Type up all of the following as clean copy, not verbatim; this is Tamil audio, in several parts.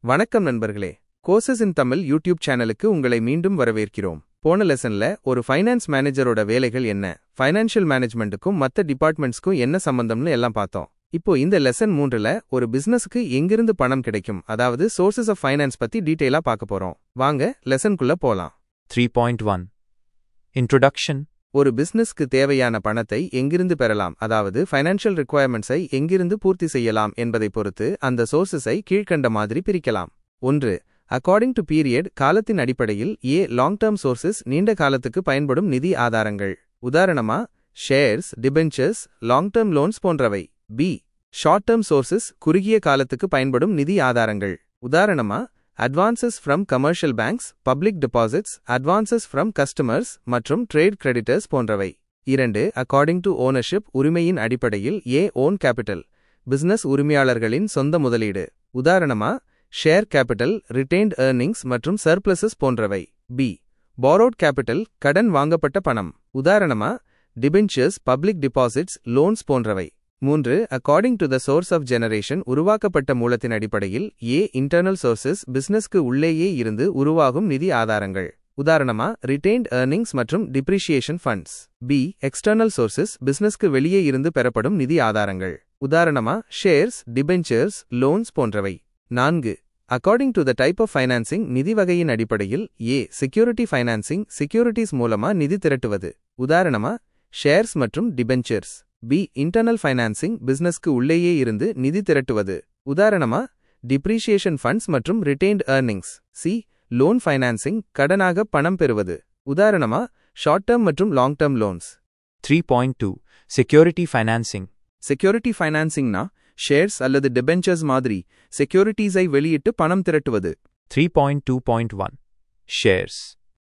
வணக்கம் நண்பர்களே. கோர்சஸ் இன் தமிழ் யூடியூப் சேனலுக்கு உங்களை மீண்டும் வரவேற்கிறோம். போன லெசன்ல ஒரு ஃபைனான்ஸ் மேனேஜரோட வேலைகள் என்ன, ஃபைனான்ஷியல் மேனேஜ்மெண்ட்டுக்கும் மற்ற டிபார்ட்மெண்ட்ஸ்க்கும் என்ன சம்பந்தம்னு எல்லாம் பார்த்தோம். இப்போ இந்த லெசன் 3ல ஒரு பிசினஸ்க்கு எங்கிருந்து பணம் கிடைக்கும், அதாவது சோர்சஸ் ஆஃப் ஃபைனான்ஸ் பத்தி டீடைலா பார்க்க போறோம். வாங்க லெசன்குள்ள போலாம். 3.1 Introduction. ஒரு பிசினஸ்க்கு தேவையான பணத்தை எங்கிருந்து பெறலாம், அதாவது ஃபைனான்ஷியல் ரிக்வயர்மெண்ட்ஸை எங்கிருந்து பூர்த்தி செய்யலாம் என்பதை பொறுத்து அந்த சோர்சஸை கீழ்க்கண்ட மாதிரி பிரிக்கலாம். 1. அக்கார்டிங் டு பீரியட், காலத்தின் அடிப்படையில். லாங் டேர்ம் சோர்சஸ், நீண்ட காலத்துக்கு பயன்படும் நிதி ஆதாரங்கள். உதாரணமா shares, debentures, long term loans போன்றவை. ஷார்ட் டேர்ம் சோர்சஸ், குறுகிய காலத்துக்கு பயன்படும் நிதி ஆதாரங்கள். உதாரணமா advances from commercial banks, public deposits, advances from customers மற்றும் ட்ரேட் கிரெடிட்டர்ஸ் போன்றவை. 2. அக்கார்டிங் டு ஓனர்ஷிப், உரிமையின் அடிப்படையில். ஓன் கேபிட்டல், பிசினஸ் உரிமையாளர்களின் சொந்த முதலீடு. உதாரணமா ஷேர் கேபிட்டல், ரிட்டெய்ன்ட் ஏர்னிங்ஸ் மற்றும் சர்ப்ளஸஸ் போன்றவை. பாரோட் கேபிட்டல், கடன் வாங்கப்பட்ட பணம். உதாரணமா டிபென்ச்சர்ஸ், பப்ளிக் டெபாசிட்ஸ், லோன்ஸ் போன்றவை. 3. According to the source of generation, உருவாக்கப்பட்ட மூலத்தின் அடிப்படையில். இன்டர்னல் சோர்சஸ், பிசினஸ்க்கு உள்ளேயே இருந்து உருவாகும் நிதி ஆதாரங்கள். உதாரணமா ரிட்டெய்ன்ட் ஏர்னிங்ஸ் மற்றும் டிப்ரிஷியேஷன் ஃபண்ட்ஸ். எக்ஸ்டர்னல் சோர்சஸ், பிசினஸ்க்கு வெளியே இருந்து பெறப்படும் நிதி ஆதாரங்கள். உதாரணமா ஷேர்ஸ், டிபென்ச்சர்ஸ், லோன்ஸ் போன்றவை. 4. According to the type of financing, நிதி வகையின் அடிப்படையில். செக்யூரிட்டி ஃபைனான்சிங், செக்யூரிட்டிஸ் மூலமா நிதி திரட்டுவது. உதாரணமா ஷேர்ஸ் மற்றும் டிபென்ச்சர்ஸ். இன்டர்னல் ஃபைனான்சிங், பிசினஸ்க்கு உள்ளேயே இருந்து நிதி திரட்டுவது. உதாரணமா டிப்ரிஷியேஷன் ஃபண்ட்ஸ் மற்றும் ரிட்டெய்ன்ட் ஏர்னிங்ஸ். லோன் ஃபைனான்சிங், கடனாக பணம் பெறுவது. உதாரணமா ஷார்ட் டேர்ம் மற்றும் long term loans. 3.2 Security Financing. Security ஃபைனான்சிங்னா ஷேர்ஸ் அல்லது டிபென்ச்சர்ஸ் மாதிரி செக்யூரிட்டிஸை வெளியிட்டு பணம் திரட்டுவது. 3.2.1 Shares.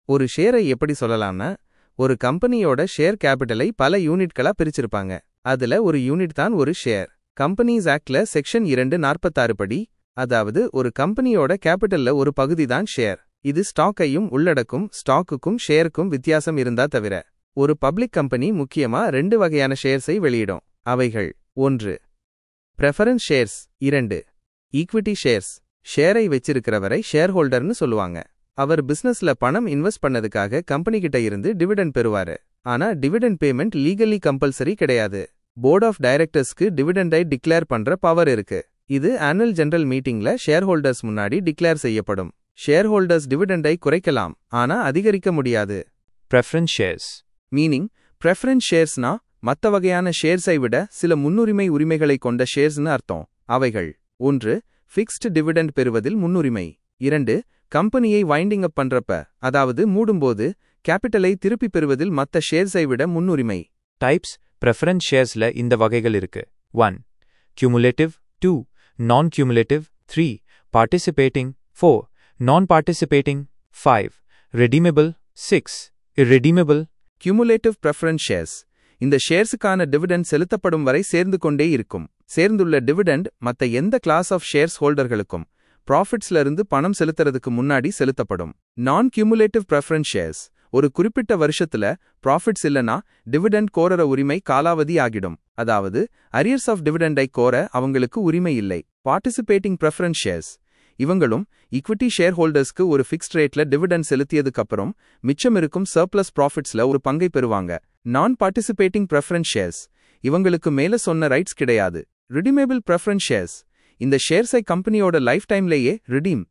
ஒரு ஷேரை எப்படி சொல்லலாம்னா, ஒரு கம்பெனியோட ஷேர் கேபிட்டலை பல யூனிட்களா பிரிச்சிருப்பாங்க. அதுல ஒரு யூனிட் தான் ஒரு ஷேர். கம்பெனிஸ் ஆக்ட்ல செக்ஷன் 246 படி, அதாவது ஒரு கம்பெனியோட கேபிட்டல்ல ஒரு பகுதி தான் ஷேர். இது ஸ்டாக்கையும் உள்ளடக்கும். ஸ்டாக்குக்கும் ஷேருக்கும் வித்தியாசம் இருந்தா தவிர. ஒரு பப்ளிக் கம்பெனி முக்கியமா 2 வகையான ஷேர்ஸை வெளியிடும். அவைகள்: 1. Preference shares. 2. Equity shares. ஷேரை வச்சிருக்கிறவரை ஷேர் ஹோல்டர்னு சொல்லுவாங்க. அவர் பிசினஸ்ல பணம் இன்வெஸ்ட் பண்ணதுக்காக கம்பெனி கிட்ட இருந்து டிவிடெண்ட் பெறுவாரு. ஆனா டிவிடெண்ட் பேமெண்ட் லீகலி கம்பல்சரி கிடையாது. போர்ட் ஆஃப் டைரக்டர்ஸ்க்கு டிவிடெண்டை டிக்ளேர் பண்ற பவர் இருக்கு. இது ஆனுவல் ஜெனரல் மீட்டிங்ல ஷேர் ஹோல்டர்ஸ் முன்னாடி டிக்ளேர் செய்யப்படும். ஷேர் ஹோல்டர்ஸ் டிவிடெண்டை குறைக்கலாம், ஆனா அதிகரிக்க முடியாது. Preference shares. மீனிங், பிரெஃபரன்ஸ் ஷேர்ஸ்னா மத்த வகையான ஷேர்ஸை விட சில முன்னுரிமை உரிமைகளை கொண்ட ஷேர்ஸ்னு அர்த்தம். அவைகள்: 1. ஃபிக்ஸ்டு டிவிடெண்ட் பெறுவதில் முன்னுரிமை. 2. கம்பெனியை வைண்டிங் அப் பண்றப்ப, அதாவது மூடும்போது கேபிட்டலை திருப்பி பெறுவதில் மத்த ஷேர்ஸை விட முன்னுரிமை. Types. Preference sharesல இந்த வகைகள் இருக்கு. 1. Cumulative. 2. Non-cumulative. 3. Participating. 4. Non-participating. 5. Redeemable. 6. Irredeemable. Cumulative preference shares. இந்த ஷேர்ஸுக்கான டிவிடெண்ட் செலுத்தப்படும் வரை சேர்ந்து கொண்டே இருக்கும். சேர்ந்துள்ள டிவிடெண்ட் மத்த எந்த கிளாஸ் ஆஃப் ஷேர்ஸ் ஹோல்டர்களுக்கும் ப்ராஃபிட்ஸ்ல இருந்து பணம் செலுத்துறதுக்கு முன்னாடி செலுத்தப்படும். நான் கியூமுலேட்டிவ் பிரெஃபரன்ஸ் ஷேர்ஸ், ஒரு குறிப்பிட்ட வருஷத்துல ப்ராஃபிட்ஸ் இல்லனா டிவிடெண்ட் கோரற உரிமை காலாவதி ஆகிடும். அதாவது அரியர்ஸ் ஆஃப் டிவிடெண்டை கோர அவங்களுக்கு உரிமை இல்லை. பார்ட்டிசிபேட்டிங் பிரெஃபரன்ஸ் ஷேர்ஸ், இவங்களும் ஈக்விட்டி ஷேர் ஹோல்டர்ஸ்க்கு ஒரு ஃபிக்ஸ்ட் ரேட்ல டிவிடெண்ட் செலுத்தியதுக்கு அப்புறம் மிச்சம் இருக்கும் சர்ப்ளஸ் ப்ராஃபிட்ஸ்ல ஒரு பங்கை பெறுவாங்க. நான் பார்ட்டிசிபேட்டிங் பிரெஃபரன்ஸ் ஷேர்ஸ், இவங்களுக்கு மேல சொன்ன ரைட்ஸ் கிடையாது. ரிடீமேபிள் பிரெஃபரன்ஸ் ஷேர்ஸ், இந்த ஷேர்ஸை கம்பெனியோட லைஃப் டைம்லேயே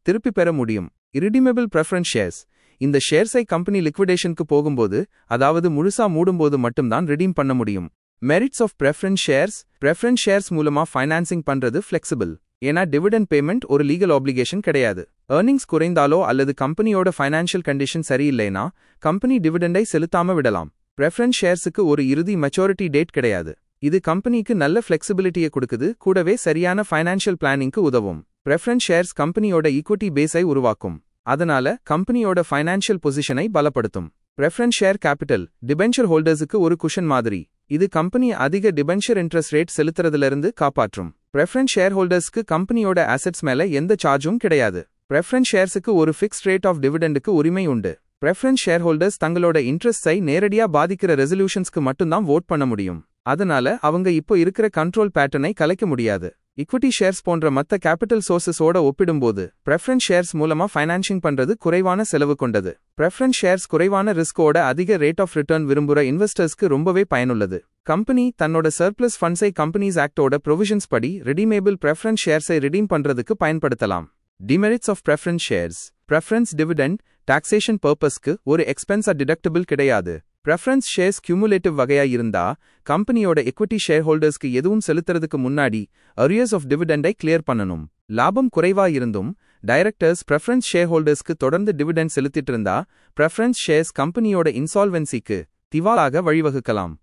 திருப்பி பெற முடியும். இரிடீமபிள் பிரெஃபரன்ஸ் ஷேர்ஸ், இந்த ஷேர்ஸை கம்பெனி லிக்விடேஷனுக்கு போகும்போது, அதாவது முழுசா மூடும்போது மட்டும்தான் ரிடீம் பண்ண முடியும். Merits of preference shares. Preference shares மூலமா ஃபைனான்சிங் பண்றது ஃபிளெக்சிபிள். ஏன்னா டிவிடெண்ட் பேமெண்ட் ஒரு லீகல் ஆப்ளிகேஷன் கிடையாது. ஏர்னிங்ஸ் குறைந்தாலோ அல்லது கம்பெனியோட ஃபைனான்ஷியல் கண்டிஷன் சரியில்லைனா கம்பெனி டிவிடெண்டை செலுத்தாம விடலாம். பிரெஃபரன்ஸ் ஷேர்ஸுக்கு ஒரு இறுதி மெச்சூரிட்டி டேட் கிடையாது. இது கம்பெனிக்கு நல்ல ஃபிளெக்சிபிலிட்டியை கொடுக்குது, கூடவே சரியான ஃபைனான்ஷியல் பிளானிங்க்கு உதவும். பிரெஃபரன்ஸ் ஷேர்ஸ் கம்பெனியோட ஈக்விட்டி பேஸை உருவாக்கும். அதனால கம்பெனியோட ஃபைனான்ஷியல் பொசிஷனை பலப்படுத்தும். பிரெஃபரன்ஸ் ஷேர் கேபிட்டல், டிபென்ச்சர் ஹோல்டர்ஸுக்கு ஒரு குஷன் மாதிரி. இது கம்பெனி அதிக டிபென்ச்சர் இன்ட்ரெஸ்ட் ரேட் செலுத்துறதுல காப்பாற்றும். பிரெஃபரன்ஸ் ஷேர் ஹோல்டர்ஸ்க்கு கம்பெனியோட அசெட்ஸ் மேல எந்த சார்ஜும் கிடையாது. பிரெஃபரன்ஸ் ஷேர்ஸுக்கு ஒரு ஃபிக்ஸ்ட் ரேட் ஆஃப் டிவிடெண்டுக்கு உரிமை உண்டு. பிரெஃபரன்ஸ் ஷேர் ஹோல்டர்ஸ் தங்களோட இன்ட்ரெஸ்டை நேரடியா பாதிக்கிற ரெசல்யூஷன்ஸ்க்கு மட்டும்தான் வோட் பண்ண முடியும். அதனால அவங்க இப்போ இருக்கிற கண்ட்ரோல் பேட்டர்னை கலைக்க முடியாது. ஈக்விட்டி ஷேர்ஸ் போன்ற மற்ற கேபிட்டல் சோர்சஸோட ஒப்பிடும்போது பிரெஃபரன்ஸ் ஷேர்ஸ் மூலமா ஃபைனான்சிங் பண்றது குறைவான செலவு கொண்டது. பிரெஃபரன்ஸ் ஷேர்ஸ் குறைவான ரிஸ்கோட அதிக ரேட் ஆஃப் ரிட்டர்ன் விரும்புற இன்வெஸ்டர்ஸ்க்கு ரொம்பவே பயனுள்ளது. கம்பெனி தன்னோட சர்ப்ளஸ் ஃபண்ட்ஸை கம்பெனிஸ் ஆக்டோட ப்ரொவிஷன்ஸ் படி ரிடீமேபிள் பிரெஃபரன்ஸ் ஷேர்ஸை ரிடீம் பண்றதுக்கு பயன்படுத்தலாம். Demerits of preference shares. Preference dividend taxation பர்பஸ்க்கு ஒரு எக்ஸ்பென்ஸா டிடக்டபிள் கிடையாது. பிரெஃபரன்ஸ் ஷேர்ஸ் கியூமுலேட்டிவ் வகையா இருந்தா கம்பெனியோட எக்விட்டி ஷேர் ஹோல்டர்ஸ்க்கு எதுவும் செலுத்துறதுக்கு முன்னாடி அரியர்ஸ் ஆஃப் டிவிடெண்டை கிளியர் பண்ணணும். லாபம் குறைவா இருந்தும் டைரக்டர்ஸ் பிரெஃபரன்ஸ் ஷேர் ஹோல்டர்ஸ்க்கு தொடர்ந்து டிவிடெண்ட் செலுத்திட்டு இருந்தா பிரெஃபரன்ஸ் ஷேர்ஸ் கம்பெனியோட இன்சால்வென்சிக்கு திவாலாக வழிவகுக்கலாம்.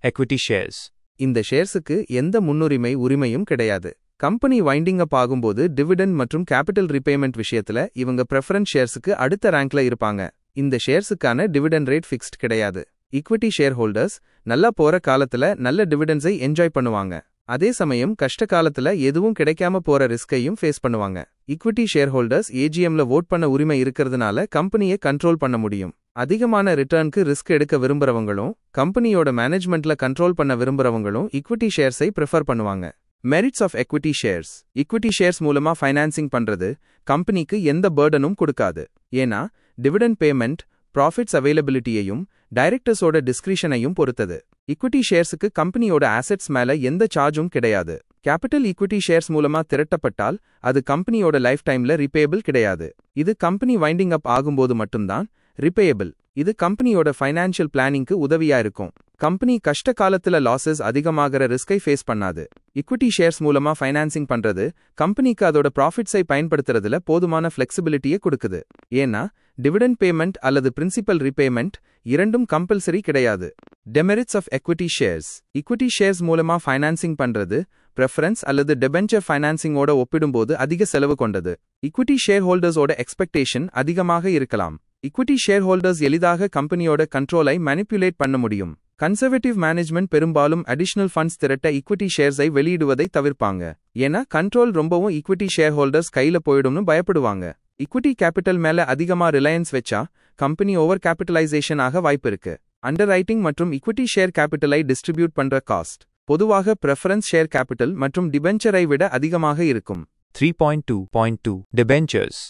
Equity shares. இந்த ஷேர்ஸுக்கு எந்த முன்னுரிமை உரிமையும் கிடையாது. கம்பெனி வைண்டிங் அப் ஆகும்போது டிவிடெண்ட் மற்றும் கேபிட்டல் ரீபேமெண்ட் விஷயத்துல இவங்க பிரெஃபரன்ஸ் ஷேர்ஸுக்கு அடுத்த ரேங்க்ல இருப்பாங்க. இந்த ஷேர்ஸுக்கான டிவிடெண்ட் ரேட் ஃபிக்ஸ்ட் கிடையாது. ஈக்விட்டி ஷேர் ஹோல்டர்ஸ் நல்லா போற காலத்துல நல்ல டிவிடெண்ட்ஸை என்ஜாய் பண்ணுவாங்க. அதே சமயம் கஷ்ட காலத்துல எதுவும் கிடைக்காம போற ரிஸ்கையும் ஃபேஸ் பண்ணுவாங்க. ஈக்விட்டி ஷேர் ஹோல்டர்ஸ் ஏஜிஎம்ல வோட் பண்ண உரிமை இருக்கிறதுனால கம்பெனியை கண்ட்ரோல் பண்ண முடியும். அதிகமான ரிட்டர்னுக்கு ரிஸ்க் எடுக்க விரும்புறவங்களும் கம்பெனியோட மேனேஜ்மெண்ட்ல கண்ட்ரோல் பண்ண விரும்புறவங்களும் ஈக்விட்டி ஷேர்ஸை ப்ரிஃபர் பண்ணுவாங்க. Merits of equity shares. Equity shares மூலமா ஃபைனான்சிங் பண்றது கம்பெனிக்கு எந்த பர்டனும் கொடுக்காது. ஏன்னா டிவிடெண்ட் பேமெண்ட் ப்ராஃபிட்ஸ் அவைலபிலிட்டியையும் டைரக்டர்ஸோட டிஸ்கிரிஷனையும் பொறுத்தது. ஈக்விட்டி ஷேர்ஸுக்கு கம்பெனியோட ஆசெட்ஸ் மேல எந்த சார்ஜும் கிடையாது. கேபிட்டல் ஈக்விட்டி ஷேர்ஸ் மூலமா திரட்டப்பட்டால் அது கம்பெனியோட லைஃப் டைம்ல ரிபேயபிள் கிடையாது. இது கம்பெனி வைண்டிங் அப் ஆகும்போது மட்டும்தான் ரிபேயபிள். இது கம்பெனியோட ஃபைனான்ஷியல் பிளானிங்க்கு உதவியா இருக்கும். கம்பெனி கஷ்ட காலத்துல லாசஸ் அதிகமாகிற ரிஸ்கை ஃபேஸ் பண்ணாது. ஈக்விட்டி ஷேர்ஸ் மூலமா ஃபைனான்சிங் பண்றது கம்பெனிக்கு அதோட ப்ராஃபிட்ஸை பயன்படுத்துறதுல போதுமான ஃபிளெக்சிபிலிட்டியை கொடுக்குது. ஏன்னா டிவிடெண்ட் பேமெண்ட் அல்லது பிரின்சிபல் ரீபேமெண்ட் இரண்டும் கம்பல்சரி கிடையாது. Demerits of equity shares. Equity shares மூலமா ஃபைனான்சிங் பண்றது பிரெஃபரன்ஸ் அல்லது டெபென்ச்சர் ஃபைனான்சிங்கோட ஒப்பிடும்போது அதிக செலவு கொண்டது. ஈக்விட்டி ஷேர் ஹோல்டர்ஸோட எக்ஸ்பெக்டேஷன் அதிகமாக இருக்கலாம். ஈக்விட்டி ஷேர் ஹோல்டர்ஸ் எளிதாக கம்பெனியோட கண்ட்ரோலை மேனிப்புலேட் பண்ண முடியும். கன்சர்வேட்டிவ் மேனேஜ்மெண்ட் பெரும்பாலும் அடிஷனல் ஃபண்ட்ஸ் திரட்ட ஈக்விட்டி ஷேர்ஸை வெளியிடுவதை தவிர்ப்பாங்க. ஏன்னா கண்ட்ரோல் ரொம்பவும் ஈக்விட்டி ஷேர் ஹோல்டர்ஸ் கையில போயிடும்னு பயப்படுவாங்க. ஈக்விட்டி கேபிட்டல் மேல அதிகமா ரிலையன்ஸ் வச்சா கம்பெனி ஓவர் கேபிட்டலைசேஷன் ஆக வாய்ப்பு இருக்கு. அண்டர் ரைட்டிங் மற்றும் ஈக்விட்டி ஷேர் கேபிட்டலை டிஸ்ட்ரிபியூட் பண்ற காஸ்ட் பொதுவாக பிரெஃபரன்ஸ் ஷேர் கேபிட்டல் மற்றும் டிபென்ச்சரை விட அதிகமாக இருக்கும். 3.2.2 டிபென்ச்சர்ஸ்.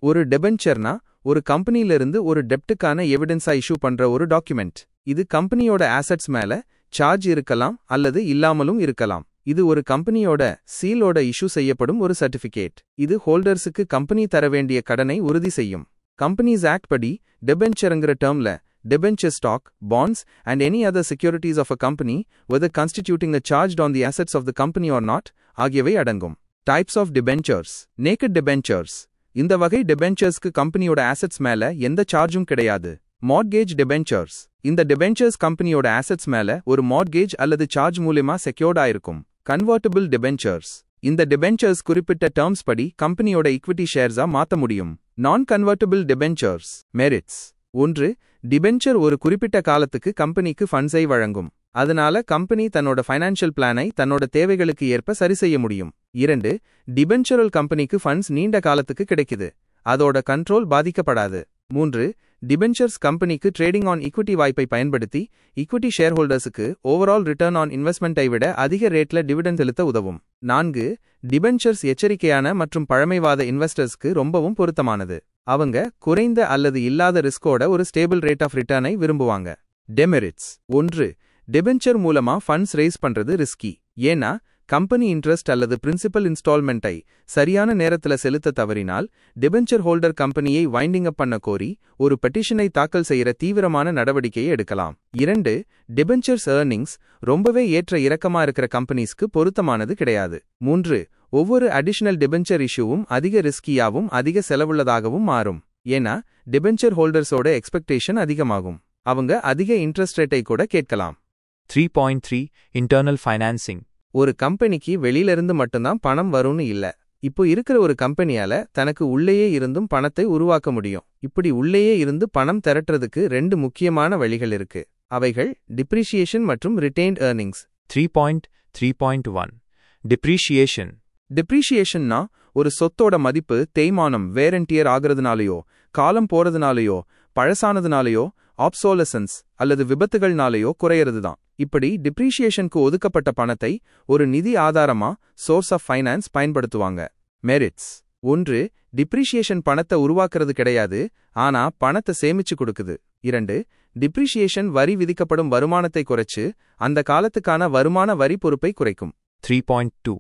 ஒரு டெபென்ச்சர்னா ஒரு கம்பெனியிலிருந்து ஒரு டெப்டுக்கான எவிடன்ஸா இஷ்யூ பண்ற ஒரு டாக்குமெண்ட். இது கம்பெனியோட ஆசெட்ஸ் மேல சார்ஜ் இருக்கலாம் அல்லது இல்லாமலும் இருக்கலாம். இது ஒரு கம்பெனியோட சீலோட இஷ்யூ செய்யப்படும் ஒரு சர்டிபிகேட். இது ஹோல்டர்ஸுக்கு கம்பெனி தர வேண்டிய கடனை உறுதி செய்யும். கம்பெனிஸ் ஆக்ட் படி டெபென்ச்சர்ங்கிற டேர்ம்ல debenture stock, bonds, and any other securities of a company, whether constituting a charged on the assets of the company or not, ஆகியவை அடங்கும். Types of debentures. Naked debentures. இந்த வகை debentures-க்கு கம்பெனியோட assets மேல எந்த சார்ஜும் கிடையாது. Mortgage debentures. இந்த debentures கம்பெனியோட assets மேல ஒரு mortgage அல்லது சார்ஜ் மூலமா செக்யூர்ட் ஆயிருக்கும். Convertible debentures. இந்த debentures குறிப்பிட்ட terms படி கம்பெனியோட equity shares-ஆ மாத்த முடியும். Non-convertible debentures. Merits. 1. டிபென்ச்சர் ஒரு குறிப்பிட்ட காலத்துக்கு கம்பெனிக்கு ஃபண்ட்ஸை வழங்கும். அதனால கம்பெனி தன்னோட ஃபைனான்ஷியல் பிளானை தன்னோட தேவைகளுக்கு ஏற்ப சரி செய்ய முடியும். 2. டிபென்ச்சரல் கம்பெனிக்கு ஃபண்ட்ஸ் நீண்ட காலத்துக்கு கிடைக்குது. அதோட கண்ட்ரோல் பாதிக்கப்படாது. 3. டிபென்ச்சர்ஸ் கம்பெனிக்கு ட்ரேடிங் ஆன் ஈக்விட்டி வாய்ப்பை பயன்படுத்தி ஈக்விட்டி ஷேர் ஹோல்டர்ஸுக்கு ஓவரால் ரிட்டர்ன் ஆன் இன்வெஸ்ட்மெண்ட்டை விட அதிக ரேட்ல டிவிடெண்ட் செலுத்த உதவும். 4. டிபென்ச்சர்ஸ் எச்சரிக்கையான மற்றும் பழமைவாத இன்வெஸ்டர்ஸ்க்கு ரொம்பவும் பொருத்தமானது. அவங்க குறைந்த அல்லது இல்லாத ரிஸ்கோட ஒரு ஸ்டேபிள் ரேட் ஆஃப் ரிட்டர்னை விரும்புவாங்க. டெமெரிட்ஸ். 1. டிபென்ச்சர் மூலமா ஃபண்ட்ஸ் ரேஸ் பண்றது ரிஸ்கி. ஏன்னா கம்பெனி இன்ட்ரெஸ்ட் அல்லது பிரின்சிபல் இன்ஸ்டால்மெண்ட்டை சரியான நேரத்துல செலுத்த தவறினால் டிபென்ச்சர் ஹோல்டர் கம்பெனியை வைண்டிங் அப் பண்ண கோரி ஒரு பெட்டிஷனை தாக்கல் செய்யற தீவிரமான நடவடிக்கையை எடுக்கலாம். 2. டிபென்ச்சர்ஸ் ஏர்னிங்ஸ் ரொம்பவே ஏற்ற இறக்கமா இருக்கிற கம்பெனிஸ்க்கு பொருத்தமானது கிடையாது. 3. ஒவ்வொரு அடிஷனல் டிபென்ச்சர் இஷ்யூவும் அதிக ரிஸ்கியாவும் அதிக செலவுள்ளதாகவும் மாறும். ஏன்னா டிபென்ச்சர் ஹோல்டர்ஸோட எக்ஸ்பெக்டேஷன் அதிகமாகும். அவங்க அதிக இன்ட்ரெஸ்ட் ரேட்டை கூட கேட்கலாம். 3.3 இன்டர்னல் ஃபைனான்சிங். ஒரு கம்பெனிக்கு வெளியிலிருந்து மட்டும்தான் பணம் வரும்னு இல்ல. இப்போ இருக்கிற ஒரு கம்பெனியால தனக்கு உள்ளேயே இருந்தும் பணத்தை உருவாக்க முடியும். இப்படி உள்ளேயே இருந்து பணம் திரட்டுறதுக்கு 2 முக்கியமான வழிகள் இருக்கு. அவைகள் டிப்ரிசியேஷன் மற்றும் ரிட்டெயின்ட் ஏர்னிங்ஸ். 3.3.1 டிப்ரிசியேஷன். டிப்ரிசியேஷன்னா ஒரு சொத்தோட மதிப்பு தேய்மானம் வேர் அண்ட் டியர் ஆகிறதுனாலயோ காலம் போறதுனாலயோ பழசானதுனாலயோ ஆப்சோலசன்ஸ் அல்லது விபத்துகள்னாலேயோ குறையறதுதான். இப்படி டிப்ரீஷியேஷனுக்கு ஒதுக்கப்பட்ட பணத்தை ஒரு நிதி ஆதாரமா சோர்ஸ் ஆஃப் ஃபைனான்ஸ் பயன்படுத்துவாங்க. மெரிட்ஸ். 1. டிப்ரீஷியேஷன் பணத்தை உருவாக்குறது கிடையாது, ஆனா பணத்தை சேமிச்சு கொடுக்குது. 2. டிப்ரீஷியேஷன் வரி விதிக்கப்படும் வருமானத்தை குறைச்சு அந்த காலத்துக்கான வருமான வரி பொறுப்பை குறைக்கும். 3.2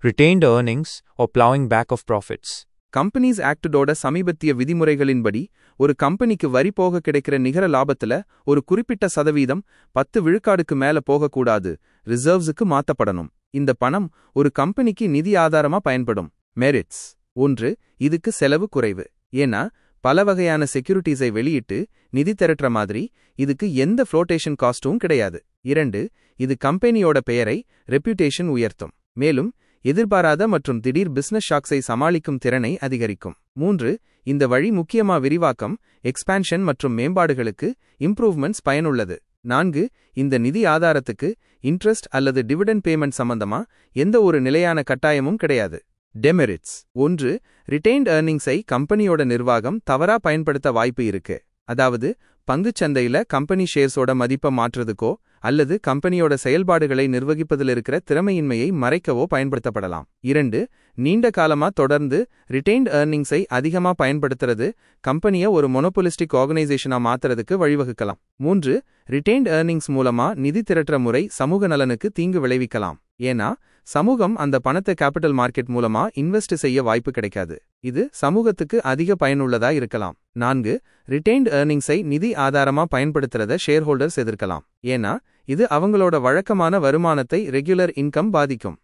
Retained earnings or plowing back of profits. Companies ஆக்டோட சமீபத்திய விதிமுறைகளின்படி ஒரு கம்பெனிக்கு வரி போக கிடைக்கிற நிகர லாபத்துல ஒரு குறிப்பிட்ட சதவீதம் 10 விழுக்காடுக்கு மேல போகக்கூடாது, ரிசர்வ்ஸுக்கு மாத்தப்படணும். இந்த பணம் ஒரு கம்பெனிக்கு நிதி ஆதாரமா பயன்படும். மெரிட்ஸ். 1. இதுக்கு செலவு குறைவு. ஏன்னா பல வகையான செக்யூரிட்டிஸை வெளியிட்டு நிதி திரட்டுற மாதிரி இதுக்கு எந்த ஃப்ளோட்டேஷன் காஸ்டும் கிடையாது. 2. இது கம்பெனியோட பெயரை ரெப்யூட்டேஷன் உயர்த்தும், மேலும் எதிர்பாராத மற்றும் திடீர் பிசினஸ் ஷாக்ஸை சமாளிக்கும் திறனை அதிகரிக்கும். 3. இந்த வழி முக்கியமா விரிவாக்கம், எக்ஸ்பான்ஷன் மற்றும் மேம்பாடுகளுக்கு இம்ப்ரூவ்மெண்ட்ஸ் பயனுள்ளது. 4. இந்த நிதி ஆதாரத்துக்கு இன்ட்ரெஸ்ட் அல்லது டிவிடெண்ட் பேமெண்ட் சம்பந்தமா எந்த ஒரு நிலையான கட்டாயமும் கிடையாது. டெமெரிட்ஸ். 1. ரிட்டைன்ட் ஏர்னிங்ஸை கம்பெனியோட நிர்வாகம் தவறா பயன்படுத்த வாய்ப்பு இருக்கு. அதாவது பங்குச்சந்தையில கம்பெனி ஷேர்ஸோட மதிப்பை மாற்றுறதுக்கோ அல்லது கம்பெனியோட செயல்பாடுகளை நிர்வகிப்பதில் இருக்கிற திறமையின்மையை மறைக்கவோ பயன்படுத்தப்படலாம். 2. நீண்ட காலமா தொடர்ந்து ரிட்டைன்ட் ஏர்னிங்ஸை அதிகமா பயன்படுத்துறது கம்பெனியை ஒரு மொனோபொலிஸ்டிக் ஆர்கனைசேஷனா மாத்துறதுக்கு வழிவகுக்கலாம். 3. ரிட்டைன்ட் ஏர்னிங்ஸ் மூலமா நிதி திரட்டுற முறை சமூக நலனுக்கு தீங்கு விளைவிக்கலாம். ஏன்னா சமூகம் அந்த பணத்தை கேபிட்டல் மார்க்கெட் மூலமா இன்வெஸ்ட் செய்ய வாய்ப்பு கிடைக்காது. இது சமூகத்துக்கு அதிக பயனுள்ளதா இருக்கலாம். 4. ரிட்டைன்ட் ஏர்னிங்ஸை நிதி ஆதாரமா பயன்படுத்துறத ஷேர்ஹோல்டர்ஸ் எதிர்க்கலாம். ஏன்னா இது அவங்களோட வழக்கமான வருமானத்தை ரெகுலர் இன்கம் பாதிக்கும்.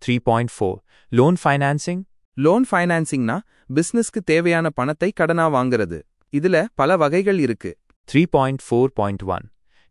3.4 Loan financing. லோன் ஃபைனான்சிங்னா பிசினஸ்க்கு தேவையான பணத்தை கடனா வாங்குறது. இதுல பல வகைகள் இருக்கு. 3.4.1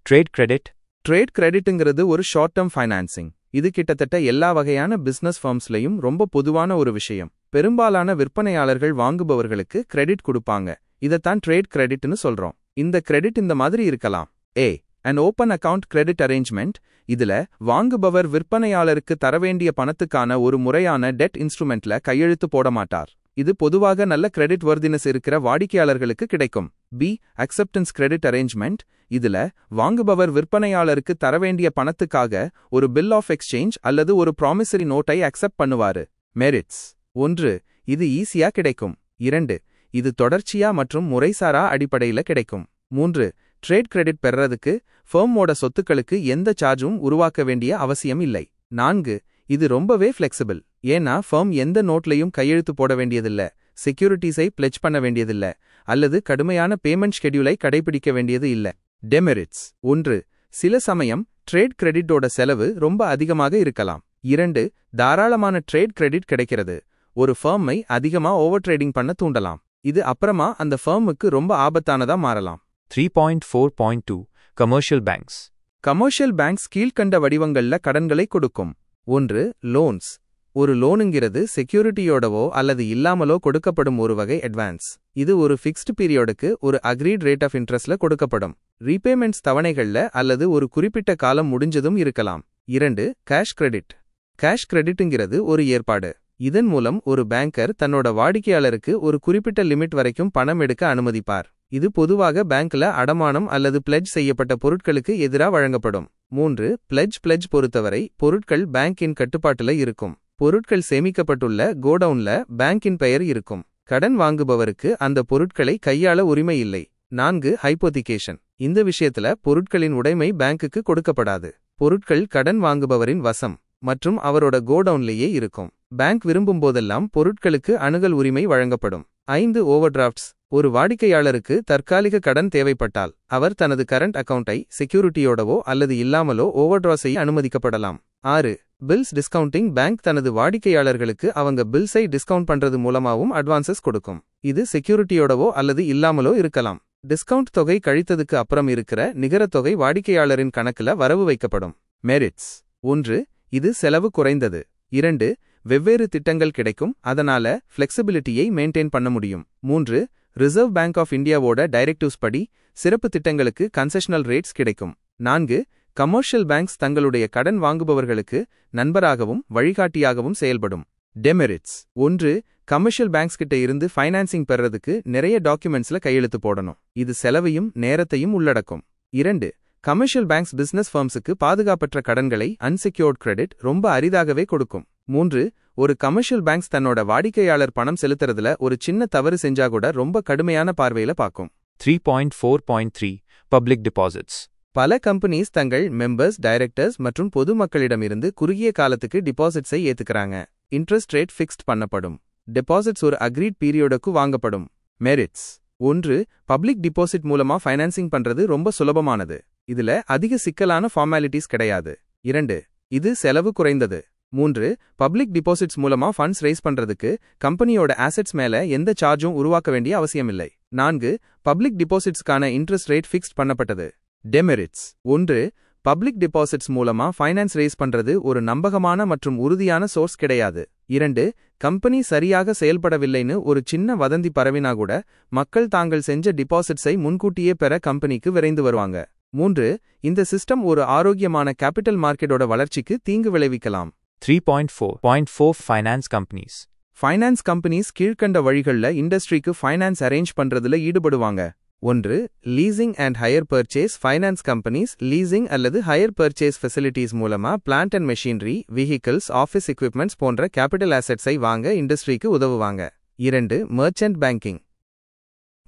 Trade credit. ட்ரேட் கிரெடிட்ங்கிறது ஒரு ஷார்ட் டேர்ம் ஃபைனான்சிங். இது கிட்டத்தட்ட எல்லா வகையான பிசினஸ் ஃபர்ம்ஸ்லையும் ரொம்ப பொதுவான ஒரு விஷயம். பெரும்பாலான விற்பனையாளர்கள் வாங்குபவர்களுக்கு கிரெடிட் கொடுப்பாங்க. இதைத்தான் ட்ரேட் கிரெடிட்னு சொல்றோம். இந்த கிரெடிட் இந்த மாதிரி இருக்கலாம். A. An open account credit arrangement. இதுல வாங்குபவர் விற்பனையாளருக்கு தரவேண்டிய பணத்துக்கான ஒரு முறையான டெட் இன்ஸ்ட்ருமெண்ட்ல கையெழுத்து போட மாட்டார். இது பொதுவாக நல்ல கிரெடிட் வர்தினஸ் இருக்கிற வாடிக்கையாளர்களுக்கு கிடைக்கும். B. Acceptance credit arrangement. இதுல வாங்குபவர் விற்பனையாளருக்கு தரவேண்டிய பணத்துக்காக ஒரு பில் ஆஃப் எக்ஸ்சேஞ்ச் அல்லது ஒரு ப்ராமிசரி நோட்டை அக்செப்ட் பண்ணுவாரு. மெரிட்ஸ். 1. இது ஈஸியா கிடைக்கும். 2. இது தொடர்ச்சியா மற்றும் முறைசாரா அடிப்படையில கிடைக்கும். 3. ட்ரேட் கிரெடிட் பெறறதுக்கு ஃபர்மோட சொத்துக்களுக்கு எந்த சார்ஜும் உருவாக்க வேண்டிய அவசியம் இல்லை. 4. இது ரொம்பவே ஃப்ளெக்சிபிள். ஏன்னா ஃபர்ம் எந்த நோட்லையும் கையெழுத்து போட வேண்டியதில்ல, செக்யூரிட்டிஸை பிளெட்ஜ் பண்ண வேண்டியதில்ல அல்லது கடுமையான பேமெண்ட் ஷெட்யூலை கடைபிடிக்க வேண்டியது இல்ல. டெமெரிட்ஸ். 1. சில சமயம் ட்ரேட் கிரெடிட்டோட செலவு ரொம்ப அதிகமாக இருக்கலாம். 2. தாராளமான ட்ரேட் கிரெடிட் கிடைக்கிறது ஒரு ஃபர்மை அதிகமா ஓவர் ட்ரேடிங் பண்ண தூண்டலாம். இது அப்புறமா அந்த ஃபர்முக்கு ரொம்ப ஆபத்தானதா மாறலாம். 3.4.2 Commercial banks. கமர்ஷியல் பேங்க்ஸ் கீழ்க்கண்ட வடிவங்கள்ல கடன்களை கொடுக்கும். 1. லோன்ஸ். ஒரு லோனுங்கிறது செக்யூரிட்டியோடவோ அல்லது இல்லாமலோ கொடுக்கப்படும் ஒரு வகை அட்வான்ஸ். இது ஒரு ஃபிக்ஸ்டு பீரியடுக்கு ஒரு அக்ரீட் ரேட் ஆஃப் இன்ட்ரெஸ்ட்ல கொடுக்கப்படும். ரீபேமெண்ட்ஸ் தவணைகள்ல அல்லது ஒரு குறிப்பிட்ட காலம் முடிஞ்சதும் இருக்கலாம். 2. Cash credit. கேஷ் கிரெடிட்டுங்கிறது ஒரு ஏற்பாடு. இதன் மூலம் ஒரு பேங்கர் தன்னோட வாடிக்கையாளருக்கு ஒரு குறிப்பிட்ட லிமிட் வரைக்கும் பணம் எடுக்க அனுமதிப்பார். இது பொதுவாக பேங்க்ல அடமானம் அல்லது பிளெட்ஜ் செய்யப்பட்ட பொருட்களுக்கு எதிரா வழங்கப்படும். 3. பிளெட்ஜ் பொறுத்தவரை பொருட்கள் பேங்கின் கட்டுப்பாட்டுல இருக்கும். பொருட்கள் சேமிக்கப்பட்டுள்ள கோடவுன்ல பேங்கின் பெயர் இருக்கும். கடன் வாங்குபவருக்கு அந்த பொருட்களை கையாள உரிமை இல்லை. 4. ஹைப்போதிகேஷன். இந்த விஷயத்துல பொருட்களின் உடைமை பேங்குக்கு கொடுக்கப்படாது. பொருட்கள் கடன் வாங்குபவரின் வசம் மற்றும் அவரோட கோடவுன்லேயே இருக்கும். பேங்க் விரும்பும் போதெல்லாம் பொருட்களுக்கு அணுகல் உரிமை வழங்கப்படும். 5. ஓவர்டிராஃப்ட்ஸ். ஒரு வாடிக்கையாளருக்கு தற்காலிக கடன் தேவைப்பட்டால் அவர் தனது கரண்ட் அக்கவுண்டை செக்யூரிட்டியோடவோ அல்லது இல்லாமலோ ஓவர்டிரா செய்ய அனுமதிக்கப்படலாம். 6. Bills discounting. பேங்க் தனது வாடிக்கையாளர்களுக்கு அவங்க பில்ஸை டிஸ்கவுண்ட் பண்றது மூலமாவும் அட்வான்சஸ் கொடுக்கும். இது செக்யூரிட்டியோடவோ அல்லது இல்லாமலோ இருக்கலாம். டிஸ்கவுண்ட் தொகை கழித்ததுக்கு அப்புறம் இருக்கிற நிகர தொகை வாடிக்கையாளரின் கணக்குல வரவு வைக்கப்படும். மெரிட்ஸ். 1. இது செலவு குறைந்தது. 2. வெவ்வேறு திட்டங்கள் கிடைக்கும், அதனால ஃப்ளெக்சிபிலிட்டியை மெயின்டைன் பண்ண முடியும். 3. ரிசர்வ் பேங்க் ஆஃப் இந்தியாவோட டைரக்டிவ்ஸ் படி சிறப்பு திட்டங்களுக்கு கன்செஷனல் ரேட்ஸ் கிடைக்கும். 4. கமர்ஷியல் பேங்க்ஸ் தங்களுடைய கடன் வாங்குபவர்களுக்கு நண்பராகவும் வழிகாட்டியாகவும் செயல்படும். டெமெரிட்ஸ். 1. கமர்ஷியல் பேங்க்ஸ் கிட்ட இருந்து ஃபைனான்சிங் பெறறதுக்கு நிறைய டாக்குமெண்ட்ஸ்ல கையெழுத்து போடணும். இது செலவையும் நேரத்தையும் உள்ளடக்கும். 2. கமர்ஷியல் பேங்க்ஸ் பிசினஸ் ஃபர்ம்ஸுக்கு பாதுகாப்பற்ற கடன்களை அன்செக்யூர்ட் கிரெடிட் ரொம்ப அரிதாகவே கொடுக்கும். 3. ஒரு கமர்ஷியல் பேங்க்ஸ் தன்னோட வாடிக்கையாளர் பணம் செலுத்துறதுல ஒரு சின்ன தவறு செஞ்சா கூட ரொம்ப கடுமையான பார்வையில பார்க்கும். 3.4.3 Public Deposits. பல கம்பெனிஸ் தங்கள் மெம்பர்ஸ், டைரக்டர்ஸ் மற்றும் பொதுமக்களிடமிருந்து குறுகிய காலத்துக்கு டிபாசிட்ஸை ஏத்துக்கறாங்க. இன்ட்ரெஸ்ட் ரேட் ஃபிக்ஸ்ட் பண்ணப்படும். டெபாசிட்ஸ் ஒரு அக்ரீட் பீரியடுக்கு வாங்கப்படும். மெரிட்ஸ். 1. பப்ளிக் டிபாசிட் மூலமா ஃபைனான்சிங் பண்றது ரொம்ப சுலபமானது. இதுல அதிக சிக்கலான ஃபார்மாலிட்டிஸ் கிடையாது. 2. இது செலவு குறைந்தது. 3. பப்ளிக் டிபாசிட்ஸ் மூலமா ஃபண்ட்ஸ் ரைஸ் பண்றதுக்கு கம்பெனியோட ஆசெட்ஸ் மேல எந்த சார்ஜும் உருவாக்க வேண்டிய அவசியமில்லை. 4. பப்ளிக் டிபாசிட்ஸ்க்கான இன்ட்ரெஸ்ட் ரேட் ஃபிக்ஸ்ட் பண்ணப்பட்டது. டெமெரிட்ஸ். 1. பப்ளிக் டிபாசிட்ஸ் மூலமா ஃபைனான்ஸ் ரைஸ் பண்றது ஒரு நம்பகமான மற்றும் உறுதியான சோர்ஸ் கிடையாது. 2. கம்பெனி சரியாக செயல்படவில்லைன்னு ஒரு சின்ன வதந்தி பரவினா கூட மக்கள் தாங்கள் செஞ்ச டிபாசிட்ஸை முன்கூட்டியே பெற கம்பெனிக்கு விரைந்து வருவாங்க. 3. இந்த சிஸ்டம் ஒரு ஆரோக்கியமான கேபிட்டல் மார்க்கெட்டோட வளர்ச்சிக்கு தீங்கு விளைவிக்கலாம். 3.4 Finance Companies. ஃபைனான்ஸ் கம்பெனிஸ் கீழ்க்கண்ட வழிகள்ல இண்டஸ்ட்ரிக்கு ஃபைனான்ஸ் அரேஞ்ச் பண்றதுல ஈடுபடுவாங்க. 1. Leasing and higher purchase. Finance companies leasing அல்லது ஹையர் பர்ச்சேஸ் ஃபெசிலிட்டிஸ் மூலமா plant and machinery, vehicles, office equipments போன்ற கேபிட்டல் அசெட்ஸை வாங்க இண்டஸ்ட்ரிக்கு உதவுவாங்க. 2. Merchant banking.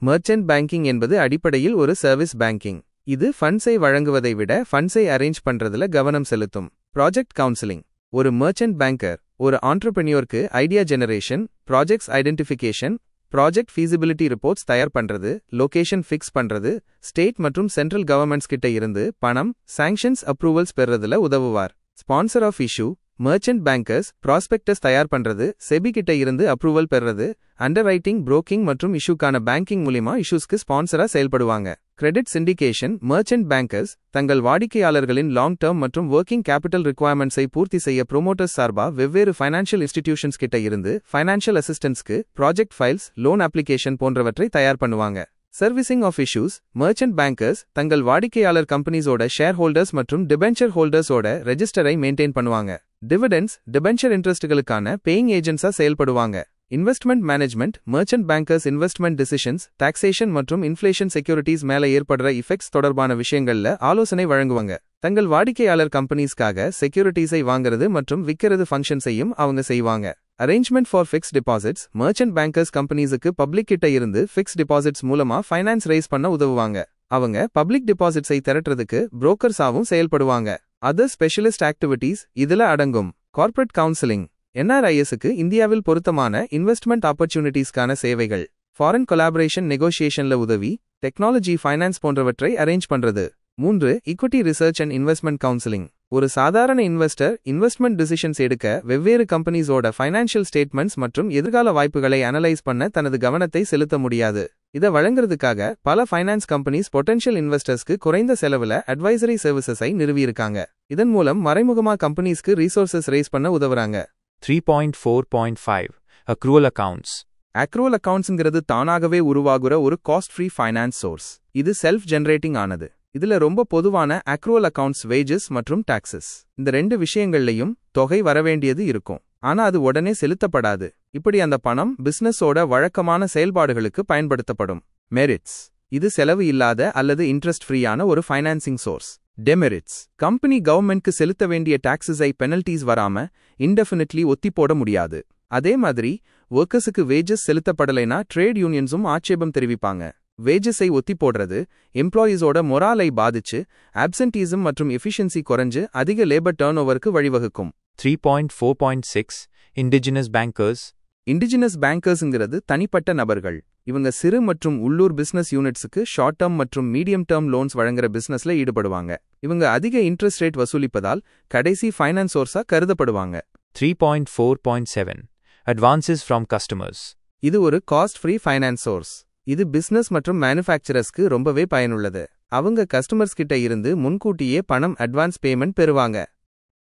மர்ச்சன்ட் பேங்கிங் என்பது அடிப்படையில் ஒரு சர்வீஸ் பேங்கிங். இது ஃபண்ட்ஸை வழங்குவதை விட ஃபண்ட்ஸை அரேஞ்ச் பண்றதுல கவனம் செலுத்தும். Project counselling. ஒரு மர்ச்சன்ட் பேங்கர் ஒரு ஆண்டர்பிரினியோருக்கு idea generation, projects identification, project feasibility reports தயார் பண்றது, லொகேஷன் ஃபிக்ஸ் பண்றது, ஸ்டேட் மற்றும் சென்ட்ரல் கவர்மெண்ட்ஸ் கிட்ட இருந்து பணம், சாங்ஷன்ஸ் அப்ரூவல்ஸ் பெறதுல உதவுவார். Sponsor of issue. Merchant bankers prospectus தயார் பண்றது, செபி கிட்ட இருந்து அப்ரூவல் பெறது, அண்டர் ரைட்டிங், புரோக்கிங் மற்றும் இஷ்யூக்கான பேங்கிங் மூலியமா இஷ்யூஸ்க்கு ஸ்பான்சரா செயல்படுவாங்க. Credit syndication. மர்ச்சன்ட் பேங்கர்ஸ் தங்கள் வாடிக்கையாளர்களின் லாங் டேர்ம் மற்றும் ஒர்க்கிங் கேபிட்டல் ரிக்வயர்மெண்ட்ஸை பூர்த்தி செய்ய ப்ரோமோட்டர்ஸ் சார்பா வெவ்வேறு ஃபைனான்ஷியல் இன்ஸ்டிடியூஷன்ஸ் கிட்ட இருந்து ஃபைனான்ஷியல் அசிஸ்டன்ஸ்க்கு ப்ராஜெக்ட் ஃபைல்ஸ், லோன் அப்ளிகேஷன் போன்றவற்றை தயார் பண்ணுவாங்க. Servicing of issues. Merchant bankers தங்கள் வாடிக்கையாளர் கம்பெனிஸோட ஷேர் ஹோல்டர்ஸ் மற்றும் டிபென்ச்சர் ஹோல்டர்ஸோட ரெஜிஸ்டரை மெயின்டைன் பண்ணுவாங்க. டிவிடெண்ட்ஸ், டிபென்ச்சர் இன்ட்ரெஸ்ட்களுக்கான பேயிங் ஏஜென்ட்ஸா செயல்படுவாங்க. Investment management. Merchant bankers investment decisions, taxation மற்றும் இன்ஃப்ளேஷன் செக்யூரிட்டிஸ் மேல ஏற்படுற இஃபெக்ட்ஸ் தொடர்பான விஷயங்கள்ல ஆலோசனை வழங்குவாங்க. தங்கள் வாடிக்கையாளர் கம்பெனிஸ்க்காக செக்யூரிட்டிஸை வாங்குறது மற்றும் விக்கிறது ஃபங்க்ஷன்ஸையும் அவங்க செய்வாங்க. Arrangement for fixed deposits. Merchant bankers கம்பெனிஸுக்கு பப்ளிக் கிட்ட இருந்து ஃபிக்ஸ்ட் டிபாசிட்ஸ் மூலமா ஃபைனான்ஸ் ரைஸ் பண்ண உதவுவாங்க. அவங்க பப்ளிக் டிபாசிட்ஸை திரட்டுறதுக்கு புரோக்கர்ஸாவும் செயல்படுவாங்க. அதர் ஸ்பெஷலிஸ்ட் ஆக்டிவிட்டீஸ் இதுல அடங்கும். Corporate counselling. NRISக்கு இந்தியாவில் பொருத்தமான இன்வெஸ்ட்மெண்ட் ஆப்பர்ச்சுனிட்டிஸ்க்கான சேவைகள், ஃபாரின் கொலாபரேஷன் நெகோசியேஷன்ல உதவி, டெக்னாலஜி, ஃபைனான்ஸ் போன்றவற்றை அரேஞ்ச் பண்றது. 3. Equity research and investment counselling. ஒரு சாதாரண இன்வெஸ்டர் இன்வெஸ்ட்மெண்ட் டிசிஷன்ஸ் எடுக்க வெவ்வேறு கம்பெனிஸோட ஃபைனான்ஷியல் ஸ்டேட்மெண்ட்ஸ் மற்றும் எதிர்கால வாய்ப்புகளை அனலைஸ் பண்ண தனது கவனத்தை செலுத்த முடியாது. இதை வழங்குறதுக்காக பல ஃபைனான்ஸ் கம்பெனிஸ் பொட்டன்ஷியல் இன்வெஸ்டர்ஸ்க்கு குறைந்த செலவுல அட்வைசரி சர்வீசஸை நிறுவியிருக்காங்க. இதன் மூலம் மறைமுகமா கம்பெனிஸ்க்கு ரிசோர்சஸ் ரைஸ் பண்ண உதவுறாங்க. 3.4.5 Accrual Accounts. அக்ரூவல் அக்கவுண்ட்ஸ்ங்கிறது தானாகவே உருவாகுற ஒரு காஸ்ட் ஃப்ரீ ஃபைனான்ஸ் சோர்ஸ். இது செல்ஃப் ஜெனரேட்டிங் ஆனது. இதுல ரொம்ப பொதுவான அக்ரூவல் அக்கவுண்ட்ஸ் வேஜஸ் மற்றும் டாக்ஸஸ். இந்த 2 விஷயங்கள்லையும் தொகை வரவேண்டியது இருக்கும். ஆனா அது உடனே செலுத்தப்படாது. இப்படி அந்த பணம் பிசினஸோட வழக்கமான செயல்பாடுகளுக்கு பயன்படுத்தப்படும். மெரிட்ஸ். இது செலவு இல்லாத அல்லது இன்ட்ரெஸ்ட் ஃப்ரீயான ஒரு ஃபைனான்சிங் சோர்ஸ். டெமெரிட்ஸ். கம்பெனி கவர்மெண்ட்க்கு செலுத்த வேண்டிய டாக்ஸஸை பெனல்டிஸ் வராம இன்டெஃபினிட்லி ஒத்தி போட முடியாது. அதே மாதிரி ஒர்க்கர்ஸுக்கு வேஜஸ் செலுத்தப்படலைனா ட்ரேட் யூனியன்ஸும் ஆட்சேபம் தெரிவிப்பாங்க. வேஜஸை ஒத்தி போடுறது எம்ப்ளாயீஸோட மொராலை பாதிச்சு ஆப்சென்டீசம் மற்றும் எஃபிஷியன்சி குறைஞ்சு அதிக லேபர் டர்ன் ஓவருக்கு வழிவகுக்கும். 3.4.6 Indigenous Bankers. இண்டிஜினஸ் பேங்கர்ஸ்ங்கிறது தனிப்பட்ட நபர்கள். இவங்க சிறு மற்றும் உள்ளூர் பிசினஸ் யூனிட்ஸுக்கு ஷார்ட் டேர்ம் மற்றும் மீடியம் டேர்ம் லோன்ஸ் வழங்குற பிசினஸ்ல ஈடுபடுவாங்க. இவங்க அதிக இன்ட்ரெஸ்ட் ரேட் வசூலிப்பதால் கடைசி ஃபைனான்ஸ் சோர்ஸா கருதப்படுவாங்க. 3.4.7 Advances from Customers. இது ஒரு காஸ்ட் ஃப்ரீ ஃபைனான்ஸ் சோர்ஸ். இது பிசினஸ் மற்றும் மேனுஃபேக்சரர்ஸ்க்கு ரொம்பவே பயனுள்ளது. அவங்க கஸ்டமர்ஸ் கிட்ட இருந்து முன்கூட்டியே பணம் அட்வான்ஸ் பேமெண்ட் பெறுவாங்க.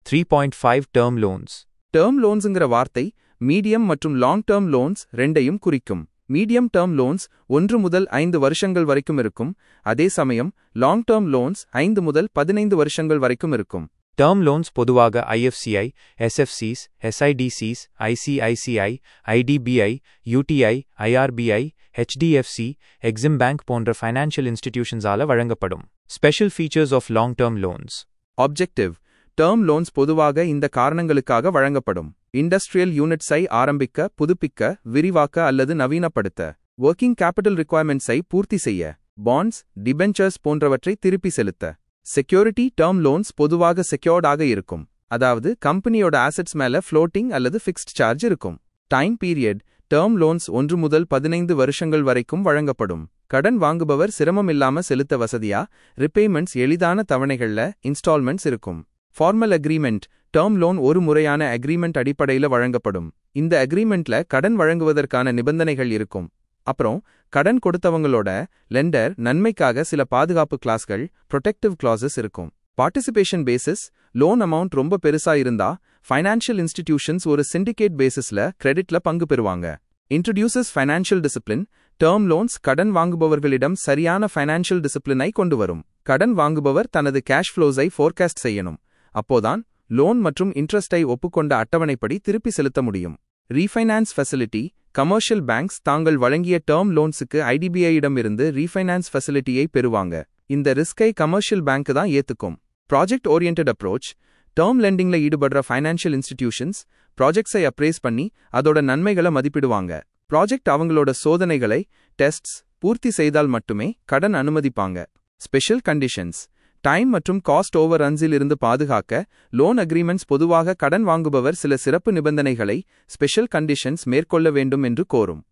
3.5 Term Loans. டேர்ம் லோன்ஸ்ங்கிற வார்த்தை மீடியம் மற்றும் லாங் டேர்ம் லோன்ஸ் ரெண்டையும் குறிக்கும். மீடியம் டேர்ம் லோன்ஸ் 1 முதல் 5 வருஷங்கள் வரைக்கும் இருக்கும். அதே சமயம் லாங் டேர்ம் லோன்ஸ் 5 முதல் 15 வருஷங்கள் வரைக்கும் இருக்கும். Term loans பொதுவாக IFCI, SFCs, SIDCs, ICICI, IDBI, UTI, IRBI, HDFC, Exim Bank போன்ற ஃபைனான்ஷியல் இன்ஸ்டிடியூஷன்ஸால வழங்கப்படும். Special features of long term loans. Objective: term loans பொதுவாக இந்த காரணங்களுக்காக வழங்கப்படும். இண்டஸ்ட்ரியல் யூனிட்ஸை ஆரம்பிக்க, புதுப்பிக்க, விரிவாக்க அல்லது நவீனப்படுத்த. ஒர்க்கிங் கேபிட்டல் ரிக்வயர்மெண்ட்ஸை பூர்த்தி செய்ய. பாண்ட்ஸ், டிபென்ச்சர்ஸ் போன்றவற்றை திருப்பி செலுத்த. செக்யூரிட்டி: டேர்ம் லோன்ஸ் பொதுவாக செக்யூர்டாக இருக்கும், அதாவது கம்பெனியோட ஆசெட்ஸ் மேல ஃப்ளோட்டிங் அல்லது ஃபிக்ஸ்ட் சார்ஜ் இருக்கும். டைம் பீரியட்: டேர்ம் லோன்ஸ் 1 முதல் 15 வருஷங்கள் வரைக்கும் வழங்கப்படும். கடன் வாங்குபவர் சிரமம் இல்லாம செலுத்த வசதியா, ரிபேமெண்ட்ஸ் எளிதான தவணைகள்ல, இன்ஸ்டால்மெண்ட்ஸ் இருக்கும். ஃபார்மல் அக்ரீமெண்ட்: டேர்ம் லோன் ஒரு முறையான அக்ரீமெண்ட் அடிப்படையில வழங்கப்படும். இந்த அக்ரீமெண்ட்ல கடன் வழங்குவதற்கான நிபந்தனைகள் இருக்கும். அப்புறம் கடன் கொடுத்தவங்களோட லெண்டர் நன்மைக்காக சில பாதுகாப்பு கிளாஸ்கள், ப்ரொடெக்டிவ் கிளாசஸ் இருக்கும். பார்ட்டிசிபேஷன் பேசிஸ்: லோன் அமௌண்ட் ரொம்ப பெருசா இருந்தா ஃபைனான்ஷியல் இன்ஸ்டிடியூஷன்ஸ் ஒரு சிண்டிகேட் பேசிஸ்ல கிரெடிட்ல பங்கு பெறுவாங்க. Introduces financial discipline: term loans கடன் வாங்குபவர்களிடம் சரியான ஃபைனான்ஷியல் டிசிப்ளினை கொண்டு வரும். கடன் வாங்குபவர் தனது கேஷ் ஃப்ளோஸை ஃபோர்காஸ்ட் செய்யணும். அப்போதான் லோன் மற்றும் இன்ட்ரெஸ்டை ஒப்புக்கொண்ட அட்டவணைப்படி திருப்பி செலுத்த முடியும். ரீஃபைனான்ஸ் ஃபெசிலிட்டி: கமர்ஷியல் பேங்க்ஸ் தாங்கள் வழங்கிய டேர்ம் லோன்ஸுக்கு IDBI-இடமிருந்து ரீஃபைனான்ஸ் ஃபெசிலிட்டியை பெறுவாங்க. இந்த ரிஸ்கை கமர்ஷியல் பேங்க் தான் ஏத்துக்கும். ப்ராஜெக்ட் ஓரியன்டட் அப்ரோச்: டேர்ம் லெண்டிங்ல ஈடுபடுற ஃபைனான்ஷியல் இன்ஸ்டிடியூஷன்ஸ் ப்ராஜெக்ட்ஸை அப்ரைஸ் பண்ணி அதோட நன்மைகளை மதிப்பிடுவாங்க. ப்ராஜெக்ட் அவங்களோட சோதனைகளை, டெஸ்ட்ஸ் பூர்த்தி செய்தால் மட்டுமே கடன் அனுமதிப்பாங்க. ஸ்பெஷல் கண்டிஷன்ஸ்: டைம் மற்றும் காஸ்ட் ஓவர் ரன்ஸில் இருந்து பாதுகாக்க லோன் அக்ரீமெண்ட்ஸ் பொதுவாக கடன் வாங்குபவர் சில சிறப்பு நிபந்தனைகளை, ஸ்பெஷல் கண்டிஷன்ஸ் மேற்கொள்ள வேண்டும் என்று கோரும்.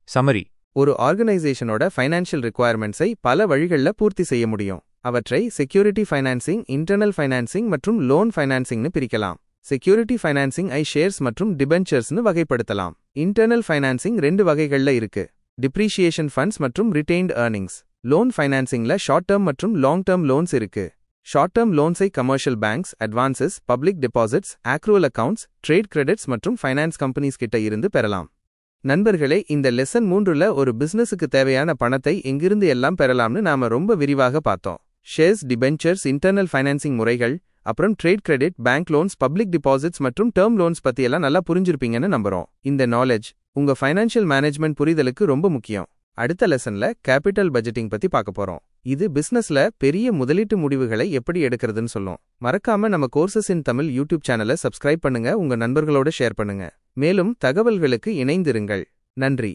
சமரி: ஒரு ஆர்கனைசேஷனோட ஃபைனான்ஷியல் ரிக்வயர்மெண்ட்ஸை பல வழிகளில் பூர்த்தி செய்ய முடியும். அவற்றை செக்யூரிட்டி ஃபைனான்சிங், இன்டர்னல் ஃபைனான்சிங் மற்றும் லோன் ஃபைனான்சிங்னு பிரிக்கலாம். செக்யூரிட்டி ஃபைனான்சிங் ஷேர்ஸ் மற்றும் டிபென்ச்சர்ஸ்னு வகைப்படுத்தலாம். இன்டர்னல் ஃபைனான்சிங் 2 வகைகள்ல இருக்கு: டிப்ரிஷியேஷன் ஃபண்ட்ஸ் மற்றும் ரிட்டெய்ன்ட் ஏர்னிங்ஸ். லோன் ஃபைனான்சிங்ல ஷார்ட் டேர்ம் மற்றும் லாங் டேர்ம் லோன்ஸ் இருக்கு. ஷார்ட் டேர்ம் லோன்ஸை commercial banks, advances, public deposits, accrual accounts, trade credits மற்றும் ஃபைனான்ஸ் கம்பெனிஸ் கிட்ட இருந்து பெறலாம். நண்பர்களே, இந்த லெசன் 3ல ஒரு பிசினஸுக்கு தேவையான பணத்தை எங்கிருந்து எல்லாம் பெறலாம்னு நாம ரொம்ப விரிவாக பார்த்தோம். ஷேர்ஸ், டிபென்ச்சர்ஸ், இன்டர்னல் ஃபைனான்சிங் முறைகள், அப்புறம் trade credit, bank loans, public deposits மற்றும் டேர்ம் லோன்ஸ் பத்தியெல்லாம் நல்லா புரிஞ்சிருப்பீங்கன்னு நம்புறோம். இந்த நாலேஜ் உங்க ஃபைனான்ஷியல் மேனேஜ்மெண்ட் புரிதலுக்கு ரொம்ப முக்கியம். அடுத்த லெசன்ல கேபிட்டல் பட்ஜெட்டிங் பத்தி பார்க்க போறோம். இது பிசினஸ்ல பெரிய முதலீட்டு முடிவுகளை எப்படி எடுக்கிறதுன்னு சொல்லும். மறக்காம நம்ம கோர்சஸ் இன் தமிழ் யூடியூப் சேனலை சப்ஸ்கிரைப் பண்ணுங்க, உங்க நண்பர்களோட ஷேர் பண்ணுங்க. மேலும் தகவல்களுக்கு இணைந்திருங்கள். நன்றி.